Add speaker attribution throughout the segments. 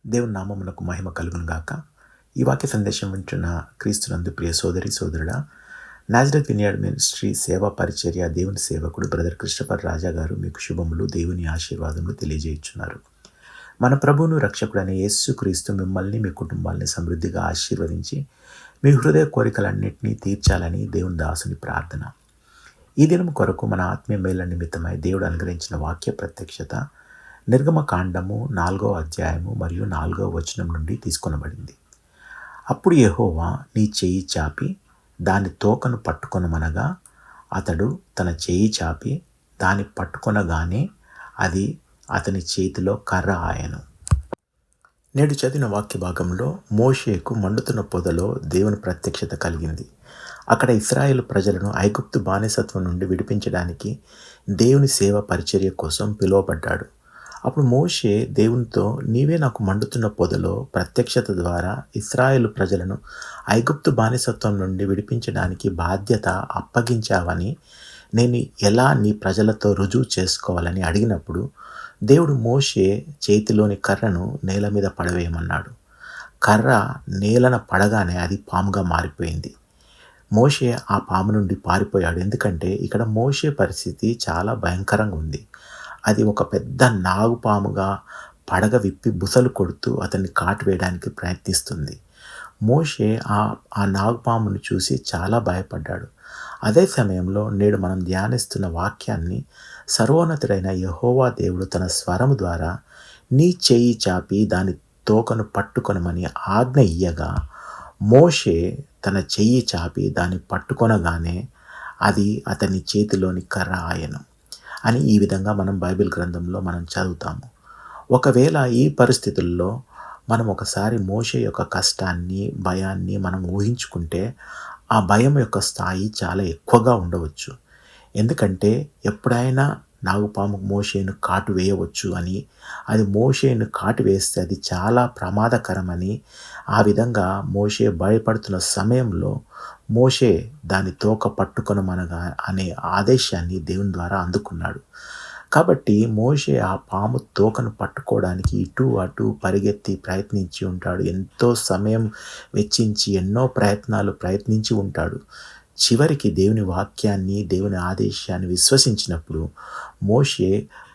Speaker 1: దేవుని నామమునకు మహిమ కలుగును గాక. ఈ వాక్య సందేశం వింటున్న క్రీస్తునందు ప్రియ సోదరి సోదరుడా, నాజరేత్ వినియార్డ్ మినిస్ట్రీ సేవా పరిచర్య దేవుని సేవకుడు బ్రదర్ క్రిస్టఫర్ రాజా గారు మీకు శుభములు, దేవుని ఆశీర్వాదములు తెలియజేయుచున్నారు. మన ప్రభువును రక్షకుడైన యేసు క్రీస్తు మిమ్మల్ని మీ కుటుంబాన్ని సమృద్ధిగా ఆశీర్వదించి మీ హృదయ కోరికలన్నింటినీ తీర్చాలని దేవుని దాసుని ప్రార్థన. ఈ దినం కొరకు మన ఆత్మీయ మేళ్ల నిమిత్తమై దేవుడు అనుగ్రహించిన వాక్య ప్రత్యక్షత నిర్గమకాండము 4వ అధ్యాయము మరియు 4వ వచనం నుండి తీసుకొనబడింది. అప్పుడు యెహోవా నీ చెయ్యి చాపి దాని తోకను పట్టుకొనమనగా అతడు తన చెయ్యి చాపి దాన్ని పట్టుకొనగానే అది అతని చేతిలో కర్ర ఆయను. నేడు చదివిన వాక్య భాగంలో మోషేకు మండుతున్న పొదలో దేవుని ప్రత్యక్షత కలిగింది. అక్కడ ఇశ్రాయేలు ప్రజలను ఐగుప్తు బానిసత్వం నుండి విడిపించడానికి దేవుని సేవ పరిచర్య కోసం పిలువబడ్డాడు. అప్పుడు మోషే దేవునితో, నీవే నాకు మండుతున్న పొదలో ప్రత్యక్షత ద్వారా ఇశ్రాయేలు ప్రజలను ఐగుప్తు బానిసత్వం నుండి విడిపించడానికి బాధ్యత అప్పగించావని నేను ఎలా నీ ప్రజలతో రుజువు చేసుకోవాలని అడిగినప్పుడు దేవుడు మోషే చేతిలోని కర్రను నేల మీద పడవేయమన్నాడు. కర్ర నేలన పడగానే అది పాముగా మారిపోయింది. మోషే ఆ పాము నుండి పారిపోయాడు. ఎందుకంటే ఇక్కడ మోషే పరిస్థితి చాలా భయంకరంగా ఉంది. అది ఒక పెద్ద నాగుపాముగా పడగ విప్పి బుసలు కొడుతూ అతన్ని కాటువేయడానికి ప్రయత్నిస్తుంది. మోషే ఆ నాగుపామును చూసి చాలా భయపడ్డాడు. అదే సమయంలో నేడు మనం ధ్యానిస్తున్న వాక్యాన్ని సర్వోన్నతుడైన యెహోవా దేవుడు తన స్వరము ద్వారా నీ చెయ్యి చాపి దాని తోకను పట్టుకొనమని ఆజ్ఞ ఇయ్యగా మోషే తన చెయ్యి చాపి దాన్ని పట్టుకొనగానే అది అతని చేతిలోని కర్ర ఆయను అని ఈ విధంగా మనం బైబిల్ గ్రంథంలో మనం చదువుతాము. ఒకవేళ ఈ పరిస్థితుల్లో మనం ఒకసారి మోషే యొక్క కష్టాన్ని, భయాన్ని మనం ఊహించుకుంటే ఆ భయం యొక్క స్థాయి చాలా ఎక్కువగా ఉండవచ్చు. ఎందుకంటే ఎప్పుడైనా నాగుపాము మోషేను కాటు వేయవచ్చు అని, అది మోషేను కాటు వేస్తే అది చాలా ప్రమాదకరమని, ఆ విధంగా మోషే భయపడుతున్న సమయంలో మోషే దాని తోక పట్టుకొనమనగా అనే ఆదేశాన్ని దేవుని ద్వారా అందుకున్నాడు. కాబట్టి మోషే ఆ పాము తోకను పట్టుకోవడానికి ఇటు అటు పరిగెత్తి ప్రయత్నించి ఉంటాడు. ఎంతో సమయం వెచ్చించి ఎన్నో ప్రయత్నించి ఉంటాడు. చివరికి దేవుని వాక్యాన్ని, దేవుని ఆదేశాన్ని విశ్వసించినప్పుడు మోషే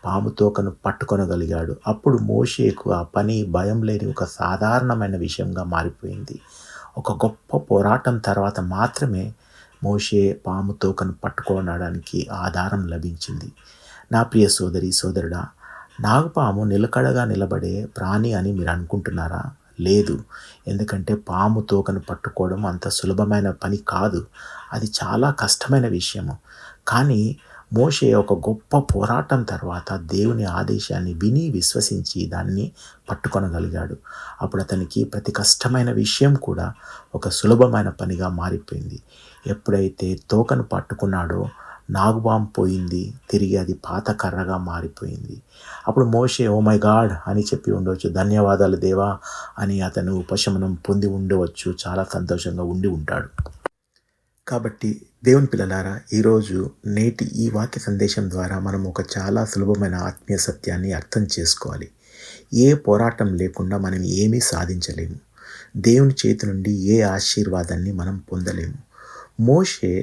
Speaker 1: పాము తోకను పట్టుకొనగలిగాడు. అప్పుడు మోషేకు ఆ పని భయం లేని ఒక సాధారణమైన విషయంగా మారిపోయింది. ఒక గొప్ప పోరాటం తర్వాత మాత్రమే మోషే పాము తోకను పట్టుకోవడానికి ఆధారం లభించింది. నా ప్రియ సోదరి సోదరుడా, నాగుపాము నిలకడగా నిలబడే ప్రాణి అని మీరు అనుకుంటున్నారా? లేదు. ఎందుకంటే పాము తోకను పట్టుకోవడం అంత సులభమైన పని కాదు. అది చాలా కష్టమైన విషయము. కానీ మోషే ఒక గొప్ప పోరాటం తర్వాత దేవుని ఆదేశాన్ని విని విశ్వసించి దాన్ని పట్టుకొనగలిగాడు. అప్పుడు అతనికి ప్రతి కష్టమైన విషయం కూడా ఒక సులభమైన పనిగా మారిపోయింది. ఎప్పుడైతే తోకను పట్టుకున్నాడో నాగుపాము పోయింది, తిరిగి అది పాత కర్రగా మారిపోయింది. అప్పుడు మోషే ఓ మై గాడ్ అని చెప్పి ఉండవచ్చు, ధన్యవాదాలు దేవా అని అతను ఉపశమనం పొంది ఉండవచ్చు, చాలా సంతోషంగా ఉండి ఉంటాడు. కాబట్టి దేవుని పిల్లలారా, ఈరోజు నేటి ఈ వాక్య సందేశం ద్వారా మనం ఒక చాలా సులభమైన ఆత్మీయ సత్యాన్ని అర్థం చేసుకోవాలి. ఏ పోరాటం లేకుండా మనం ఏమీ సాధించలేము. దేవుని చేతి నుండి ఏ ఆశీర్వాదాన్ని మనం పొందలేము. మోషే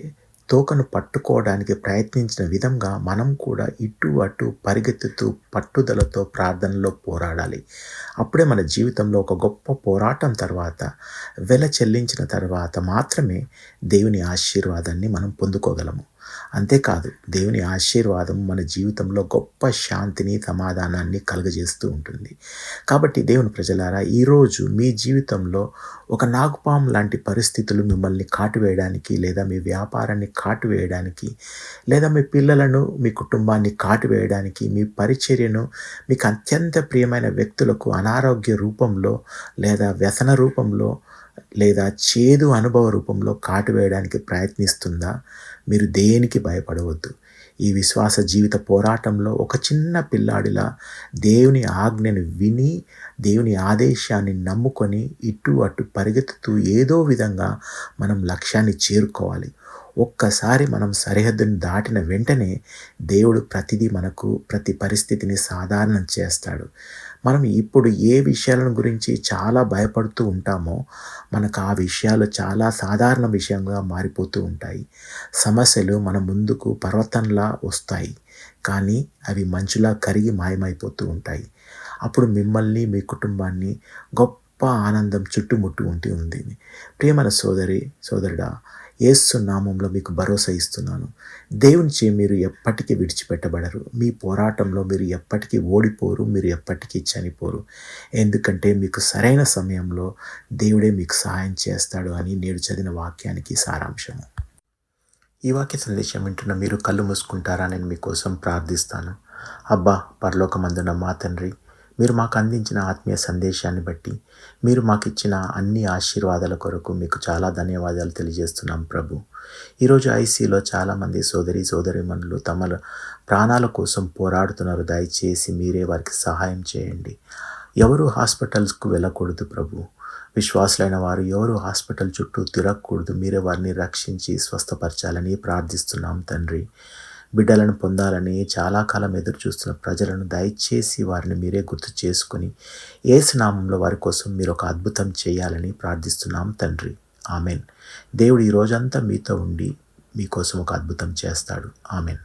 Speaker 1: తోకను పట్టుకోవడానికి ప్రయత్నించిన విధంగా మనం కూడా ఇటు అటు పరిగెత్తుతూ పట్టుదలతో ప్రార్థనలో పోరాడాలి. అప్పుడే మన జీవితంలో ఒక గొప్ప పోరాటం తర్వాత, వెల చెల్లించిన తర్వాత మాత్రమే దేవుని ఆశీర్వాదాన్ని మనం పొందుకోగలము. అంతేకాదు, దేవుని ఆశీర్వాదం మన జీవితంలో గొప్ప శాంతిని, సమాధానాన్ని కలుగజేస్తూ ఉంటుంది. కాబట్టి దేవుని ప్రజలారా, ఈరోజు మీ జీవితంలో ఒక నాగుపాము లాంటి పరిస్థితులు మిమ్మల్ని కాటువేయడానికి, లేదా మీ వ్యాపారాన్ని కాటువేయడానికి, లేదా మీ పిల్లలను, మీ కుటుంబాన్ని కాటువేయడానికి, మీ పరిచర్యను, మీకు అత్యంత ప్రియమైన వ్యక్తులకు అనారోగ్య రూపంలో, లేదా వ్యసన రూపంలో, లేదా చేదు అనుభవ రూపంలో కాటువేయడానికి ప్రయత్నిస్తుందా? మీరు దేనికి భయపడవద్దు. ఈ విశ్వాస జీవిత పోరాటంలో ఒక చిన్న పిల్లాడిలా దేవుని ఆజ్ఞను విని, దేవుని ఆదేశాన్ని నమ్ముకొని ఇటు అటు పరిగెత్తుతూ ఏదో విధంగా మనం లక్ష్యాన్ని చేరుకోవాలి. ఒక్కసారి మనం సరిహద్దుని దాటిన వెంటనే దేవుడు ప్రతిదీ మనకు, ప్రతి పరిస్థితిని సాధారణం చేస్తాడు. మనం ఇప్పుడు ఏ విషయాలను గురించి చాలా భయపడుతూ ఉంటామో మనకు ఆ విషయాలు చాలా సాధారణ విషయంగా మారిపోతూ ఉంటాయి. సమస్యలు మన ముందుకు పర్వతంలా వస్తాయి. కానీ అవి మంచులా కరిగి మాయమైపోతూ ఉంటాయి. అప్పుడు మిమ్మల్ని, మీ కుటుంబాన్ని గొప్ప ఆనందం చుట్టుముట్టి ఉంది. ప్రియమైన సోదరుడా, యేసు నామంలో మీకు భరోసా ఇస్తున్నాను. దేవునిచే మీరు ఎప్పటికీ విడిచిపెట్టబడరు. మీ పోరాటంలో మీరు ఎప్పటికీ ఓడిపోరు. మీరు ఎప్పటికీ చనిపోరు. ఎందుకంటే మీకు సరైన సమయంలో దేవుడే మీకు సహాయం చేస్తాడు అని నేడు చదివిన వాక్యానికి సారాంశము. ఈ వాక్య సందేశం వింటున్న మీరు కళ్ళు మూసుకుంటారా? నేను మీకోసం ప్రార్థిస్తాను. అబ్బా, పరలోకమందున్న మా తండ్రి, మీరు మాకు అందించిన ఆత్మీయ సందేశాన్ని బట్టి, మీరు మాకిచ్చిన అన్ని ఆశీర్వాదాల కొరకు మీకు చాలా ధన్యవాదాలు తెలియజేస్తున్నాం ప్రభు. ఈరోజు ఐసీలో చాలామంది సోదరీమణులు తమ ప్రాణాల కోసం పోరాడుతున్నారు. దయచేసి మీరే వారికి సహాయం చేయండి. ఎవరు హాస్పిటల్స్కు వెళ్ళకూడదు ప్రభు. విశ్వాసులైన వారు ఎవరు హాస్పిటల్ చుట్టూ తిరగకూడదు. మీరే వారిని రక్షించి స్వస్థపరచాలని ప్రార్థిస్తున్నాం తండ్రి. బిడ్డలను పొందాలని చాలా కాలం ఎదురు చూస్తున్న ప్రజలను దయచేసి వారిని మీరే గుర్తు చేసుకొని యేసు నామంలో వారి కోసం మీరు ఒక అద్భుతం చేయాలని ప్రార్థిస్తున్నాం తండ్రి. ఆమెన్. దేవుడు ఈ రోజంతా మీతో ఉండి మీకోసం ఒక అద్భుతం చేస్తాడు. ఆమెన్.